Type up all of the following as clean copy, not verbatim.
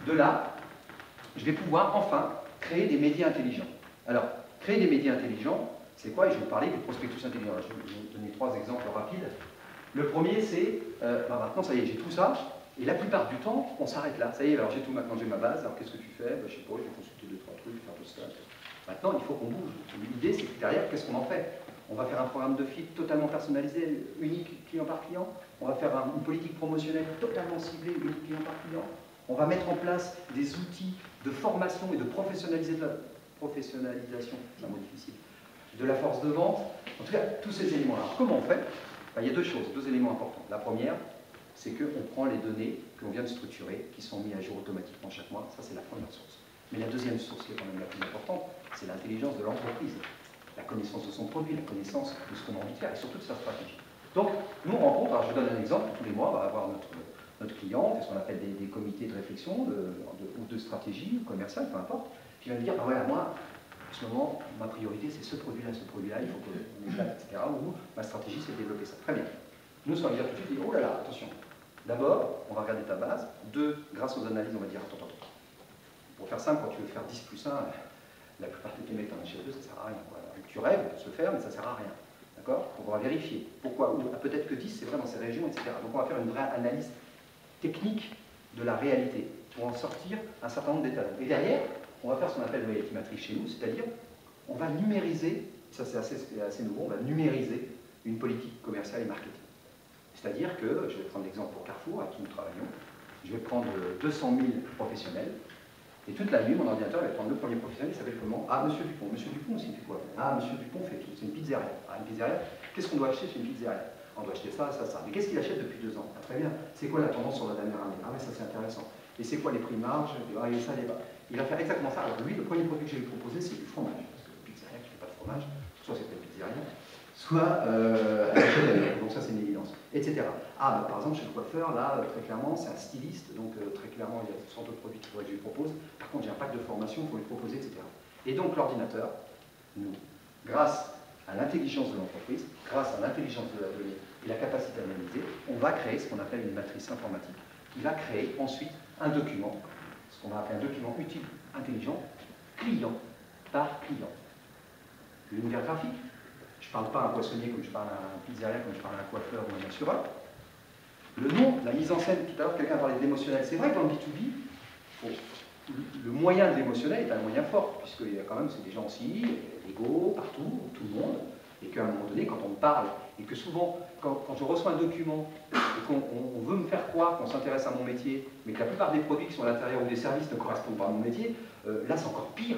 De là, je vais pouvoir enfin créer des médias intelligents. Alors, créer des médias intelligents, c'est quoi? Et je vais vous parler des prospectus intelligents. Alors, je vais vous donner 3 exemples rapides. Le premier, c'est, maintenant, ça y est, j'ai tout ça, et la plupart du temps, on s'arrête là. Ça y est, alors j'ai tout, maintenant j'ai ma base, alors qu'est-ce que tu fais? Je sais pas, je vais consulter 2-3 trucs, faire tout ça. Maintenant, il faut qu'on bouge. L'idée, c'est que derrière, qu'est-ce qu'on en fait? On va faire un programme de feed totalement personnalisé, unique client par client. On va faire une politique promotionnelle totalement ciblée, unique client par client. On va mettre en place des outils de formation et de professionnalisation, c'est un mot difficile, de la force de vente. En tout cas, tous ces éléments-là. Comment on fait? Il y a 2 choses, 2 éléments importants. La première, c'est qu'on prend les données que l'on vient de structurer, qui sont mises à jour automatiquement chaque mois. Ça, c'est la première source. Mais la deuxième source, qui est quand même la plus importante, c'est l'intelligence de l'entreprise. La connaissance de son produit, la connaissance de ce qu'on a envie de faire, et surtout de sa stratégie. Donc, nous, on rencontre, alors je vous donne un exemple, tous les mois, on va avoir notre client, on fait ce qu'on appelle des comités de réflexion, ou de stratégie, ou commerciale, peu importe, qui va me dire, ah ouais, moi, en ce moment, ma priorité, c'est ce produit-là, il faut qu'on éclate, etc. Ou ma stratégie, c'est de développer ça. Très bien. Nous, ce qu'on va dire tout de suite, oh là là, attention. D'abord, on va regarder ta base. 2, grâce aux analyses, on va dire, attends. Pour faire simple, quand tu veux faire 10 plus 1, la plupart des mecs, t'en achètes 2, ça ne sert à rien. Voilà. Tu rêves de se faire, mais ça ne sert à rien. D'accord? Donc on va vérifier. Pourquoi? Ou peut-être que 10, c'est vrai dans ces régions, etc. Donc on va faire une vraie analyse technique de la réalité pour en sortir un certain nombre d'étalons. Et derrière, on va faire ce qu'on appelle le reality matrix chez nous, c'est-à-dire on va numériser, ça c'est assez nouveau, on va numériser une politique commerciale et marketing. C'est-à-dire que, je vais prendre l'exemple pour Carrefour, avec qui nous travaillons, je vais prendre 200 000 professionnels, et toute la nuit, mon ordinateur va prendre le premier professionnel, il s'appelle comment? Ah, Monsieur Dupont. Monsieur Dupont, c'est quoi? Ah, Monsieur Dupont fait tout, c'est une pizzeria. Ah, une pizzeria, qu'est-ce qu'on doit acheter chez une pizzeria? On doit acheter ça. Mais qu'est-ce qu'il achète depuis 2 ans? Ah, très bien. C'est quoi la tendance sur la dernière année? Ah oui, ça c'est intéressant. Et c'est quoi les prix marges? Ah, et ça, les bas. Il va faire exactement ça. Alors lui, le premier produit que je vais lui proposer, c'est du fromage. Parce que la pizzeria qui ne fait pas de fromage, soit c'est pas une pizzeria, soit elle achète de la viande. Donc ça, c'est une évidence. Etc. Ah, par exemple, chez le coiffeur, là, très clairement, c'est un styliste. Donc très clairement, il y a toutes sortes de produits qu'il faudrait que je lui propose. Par contre, j'ai un pack de formation, il faut lui proposer, etc. Et donc l'ordinateur, nous, grâce à l'intelligence de l'entreprise, grâce à l'intelligence de la donnée et la capacité d'analyser, on va créer ce qu'on appelle une matrice informatique qui va créer ensuite un document, ce qu'on va appeler un document utile, intelligent, client par client. L'univers graphique. Je ne parle pas à un poissonnier comme je parle à un pizzeria, comme je parle à un coiffeur ou à un assureur. Le nom, la mise en scène, tout à l'heure quelqu'un parlait d'émotionnel. C'est vrai que dans le B2B, le moyen de l'émotionnel est un moyen fort, puisqu'il y a quand même, c'est des gens aussi, égaux, partout, tout le monde, et qu'à un moment donné, quand on me parle, et que souvent, quand je reçois un document, et qu'on veut me faire croire qu'on s'intéresse à mon métier, mais que la plupart des produits qui sont à l'intérieur ou des services ne correspondent pas à mon métier, là c'est encore pire.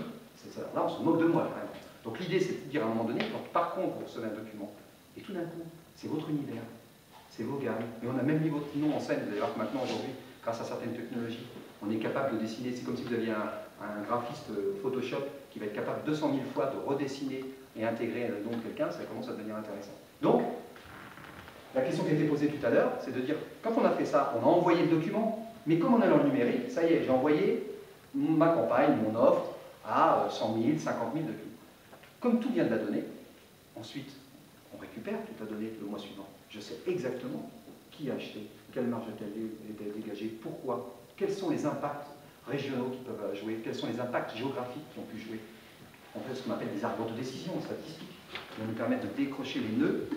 Là on se moque de moi, vraiment. Donc l'idée c'est de dire à un moment donné, quand par contre vous recevez un document, et tout d'un coup, c'est votre univers, c'est vos gammes, et on a même mis votre nom en scène, vous allez voir que maintenant aujourd'hui, grâce à certaines technologies, on est capable de dessiner, c'est comme si vous aviez un graphiste Photoshop qui va être capable 200 000 fois de redessiner et intégrer le nom de quelqu'un, ça commence à devenir intéressant. Donc, la question qui a été posée tout à l'heure, c'est de dire, quand on a fait ça, on a envoyé le document, mais comme on a le numérique, ça y est, j'ai envoyé ma campagne, mon offre, à 100 000, 50 000 documents. Comme tout vient de la donnée, ensuite, on récupère toute la donnée le mois suivant. Je sais exactement qui a acheté, quelle marge a-t-elle dégagée, pourquoi, quels sont les impacts régionaux qui peuvent jouer, quels sont les impacts géographiques qui ont pu jouer. On fait ce qu'on appelle des arbres de décision statistiques, qui vont nous permettre de décrocher les nœuds,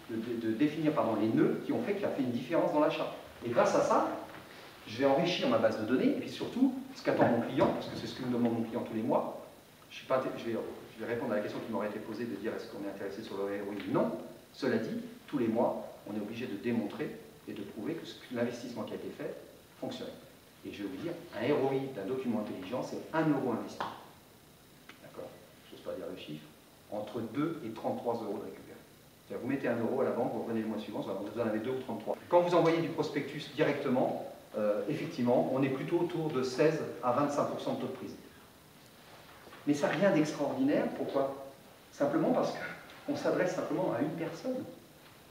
de définir les nœuds qui ont fait qu'il a fait une différence dans l'achat. Et grâce à ça, je vais enrichir ma base de données, et puis surtout, ce qu'attend mon client, parce que c'est ce que me demande mon client tous les mois, je vais répondre à la question qui m'aurait été posée de dire est-ce qu'on est intéressé sur le ROI? Non. Cela dit, tous les mois, on est obligé de démontrer et de prouver que l'investissement qui a été fait fonctionne. Et je vais vous dire, un ROI d'un document intelligent, c'est 1 euro investi. D'accord? Je n'ose pas dire le chiffre. Entre 2 et 33 euros de récupérer. C'est-à-dire, vous mettez 1 euro à la banque, vous revenez le mois suivant, vous en avez 2 ou 33. Quand vous envoyez du prospectus directement, effectivement, on est plutôt autour de 16 à 25% de taux de prise. Mais ça n'a rien d'extraordinaire. Pourquoi? Simplement parce qu'on s'adresse simplement à une personne.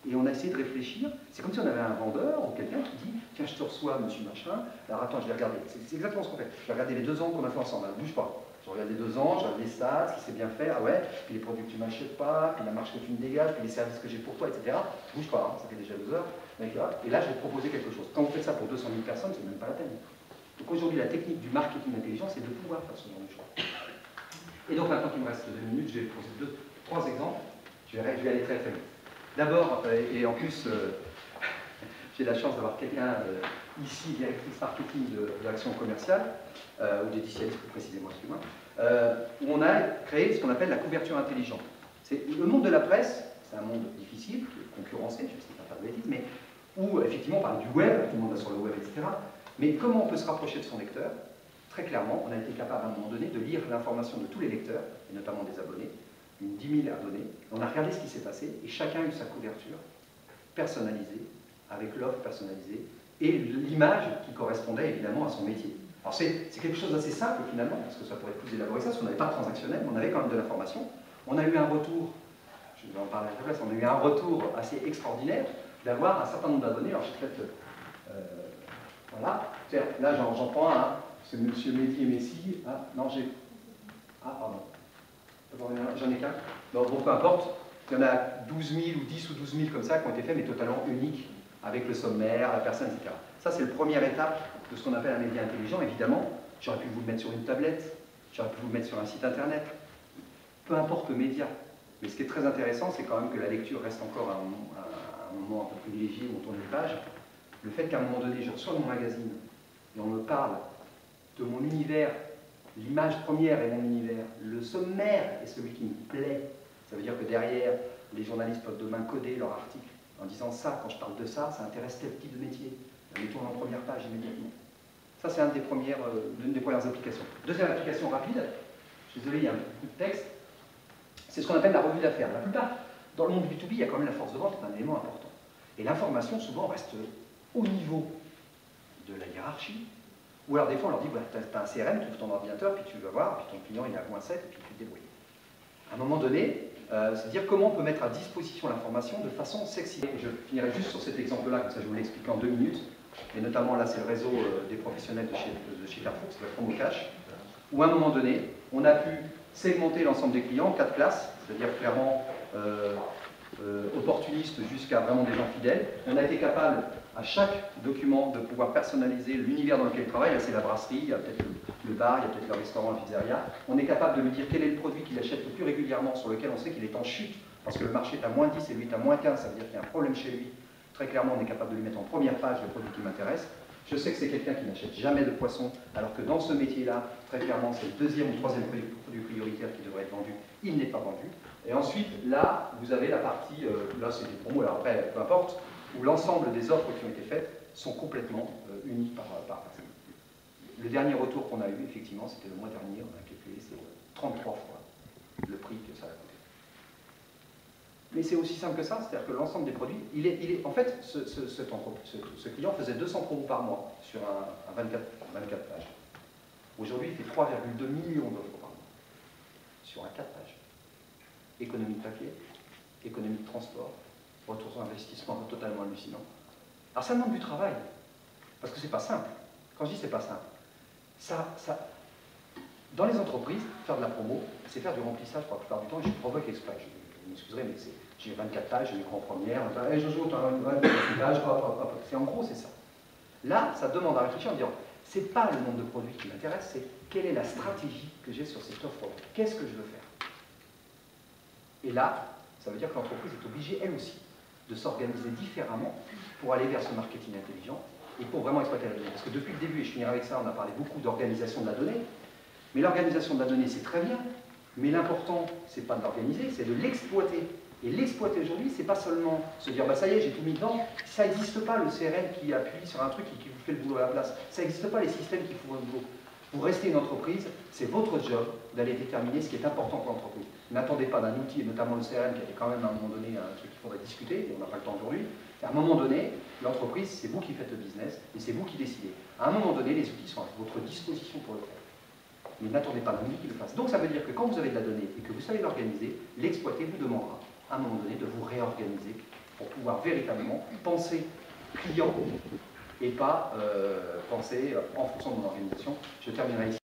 Et on a essayé de réfléchir. C'est comme si on avait un vendeur ou quelqu'un qui dit tiens, je te reçois, monsieur machin. Alors attends, je vais regarder. C'est exactement ce qu'on fait. Je vais regarder les 2 ans qu'on a fait ensemble. Ne bouge pas. Je regarde les 2 ans, je regarde les stats, ce qui s'est bien fait. Ah ouais, puis les produits que tu ne m'achètes pas, puis la marge que tu me dégages, puis les services que j'ai pour toi, etc. Bouge pas, hein, ça fait déjà 2 heures. Et là, je vais te proposer quelque chose. Quand vous faites ça pour 200 000 personnes, c'est même pas la peine. Donc aujourd'hui, la technique du marketing intelligent, c'est de pouvoir faire ce genre de choix. Et donc maintenant qu'il me reste 2 minutes, je vais vous poser 3 exemples. Je vais aller très très vite. D'abord, et en plus, j'ai la chance d'avoir quelqu'un ici, directrice marketing de l'action commerciale, ou d'éditorialiste plus précisément, excusez-moi, où on a créé ce qu'on appelle la couverture intelligente. Le monde de la presse, c'est un monde difficile, concurrencé, je ne sais pas faire de bêtises, mais où effectivement on parle du web, tout le monde va sur le web, etc. Mais comment on peut se rapprocher de son lecteur? Très clairement, on a été capable à un moment donné de lire l'information de tous les lecteurs, et notamment des abonnés, une 10 000 abonnés. On a regardé ce qui s'est passé, et chacun a eu sa couverture personnalisée, avec l'offre personnalisée, et l'image qui correspondait évidemment à son métier. Alors c'est quelque chose d'assez simple finalement, parce que ça pourrait être plus élaboré ça, parce qu'on n'avait pas de transactionnel, mais on avait quand même de l'information. On a eu un retour, je vais en parler à la place, on a eu un retour assez extraordinaire d'avoir un certain nombre d'abonnés. Alors je traite, voilà, là j'en prends un, hein. C'est M. Mehdi et Messi. Ah, non, j'ai. Ah, pardon. J'en ai qu'un. Bon, peu importe. Il y en a 12 000 ou 10 ou 12 000 comme ça qui ont été faits, mais totalement uniques, avec le sommaire, la personne, etc. Ça, c'est la première étape de ce qu'on appelle un média intelligent. Évidemment, j'aurais pu vous le mettre sur une tablette, j'aurais pu vous le mettre sur un site internet. Peu importe le média. Mais ce qui est très intéressant, c'est quand même que la lecture reste encore un moment un peu privilégié où on tourne les pages. Le fait qu'à un moment donné, je reçois mon magazine et on me parle de mon univers, l'image première est mon univers, le sommaire est celui qui me plaît. Ça veut dire que derrière, les journalistes peuvent demain coder leur article en disant ça, quand je parle de ça, ça intéresse tel type de métier. On les tourne en première page immédiatement. Ça, c'est l'une des premières applications. Deuxième application rapide, je suis désolé, il y a beaucoup de texte, c'est ce qu'on appelle la revue d'affaires. La plupart, dans le monde B2B, il y a quand même la force de vente, c'est un élément important. Et l'information, souvent, reste au niveau de la hiérarchie. Ou alors des fois on leur dit, bah, tu as un CRM, tu ouvres ton ordinateur, puis tu vas voir, puis ton client il est à -7, et puis tu te débrouilles. À un moment donné, c'est dire comment on peut mettre à disposition l'information de façon sexy. Et je finirai juste sur cet exemple-là, comme ça je vous l'explique en 2 minutes, et notamment là c'est le réseau des professionnels de chez Carrefour, c'est la promo cash, où à un moment donné, on a pu segmenter l'ensemble des clients en 4 classes, c'est-à-dire clairement opportunistes jusqu'à vraiment des gens fidèles. On a été capable à chaque document de pouvoir personnaliser l'univers dans lequel il travaille. Là, c'est la brasserie, il y a peut-être le bar, il y a peut-être le restaurant, la pizzeria. On est capable de lui dire quel est le produit qu'il achète le plus régulièrement, sur lequel on sait qu'il est en chute, parce que le marché est à -10 et lui est à -15, ça veut dire qu'il y a un problème chez lui. Très clairement, on est capable de lui mettre en première page le produit qui m'intéresse. Je sais que c'est quelqu'un qui n'achète jamais de poisson, alors que dans ce métier-là, très clairement, c'est le 2e ou 3e produit prioritaire qui devrait être vendu. Il n'est pas vendu. Et ensuite, là, vous avez la partie, là c'est des promos, alors après, peu importe, où l'ensemble des offres qui ont été faites sont complètement unies par personne. Le dernier retour qu'on a eu, effectivement, c'était le mois dernier, on a calculé, c'est 33 fois le prix que ça a coûté. Mais c'est aussi simple que ça, c'est-à-dire que l'ensemble des produits, en fait, ce client faisait 200 promos par mois sur un 24 pages. Aujourd'hui, il fait 3,2 millions d'offres par mois sur un 4 pages. Économie de papier, économie de transport, retour sur investissement totalement hallucinant. Alors ça demande du travail, parce que c'est pas simple. Quand je dis c'est pas simple, dans les entreprises, faire de la promo, c'est faire du remplissage pour la plupart du temps, et je provoque exprès, je m'excuserai, mais j'ai 24 pages, j'ai l'écran en première, hey Jojo, tu as 24 pages, hop. En gros, c'est ça. Là, ça demande à réfléchir en disant, c'est pas le nombre de produits qui m'intéresse, c'est quelle est la stratégie que j'ai sur cette offre, qu'est-ce que je veux faire. Et là, ça veut dire que l'entreprise est obligée, elle aussi, de s'organiser différemment pour aller vers ce marketing intelligent et pour vraiment exploiter la donnée. Parce que depuis le début, et je finirai avec ça, on a parlé beaucoup d'organisation de la donnée, mais l'organisation de la donnée, c'est très bien, mais l'important, c'est pas de l'organiser, c'est de l'exploiter. Et l'exploiter aujourd'hui, c'est pas seulement se dire, bah ça y est, j'ai tout mis dedans, ça n'existe pas le CRM qui appuie sur un truc et qui vous fait le boulot à la place, ça n'existe pas les systèmes qui font votre boulot. Vous restez une entreprise, c'est votre job d'aller déterminer ce qui est important pour l'entreprise. N'attendez pas d'un outil, et notamment le CRM, qui était quand même à un moment donné un truc qu'il faudrait discuter, et on n'a pas le temps aujourd'hui. À un moment donné, l'entreprise, c'est vous qui faites le business, et c'est vous qui décidez. À un moment donné, les outils sont à votre disposition pour le faire. Mais n'attendez pas d'un outil qui le fasse. Donc ça veut dire que quand vous avez de la donnée et que vous savez l'organiser, l'exploiter vous demandera, à un moment donné, de vous réorganiser pour pouvoir véritablement penser client et pas penser en fonction de mon organisation. Je terminerai ici.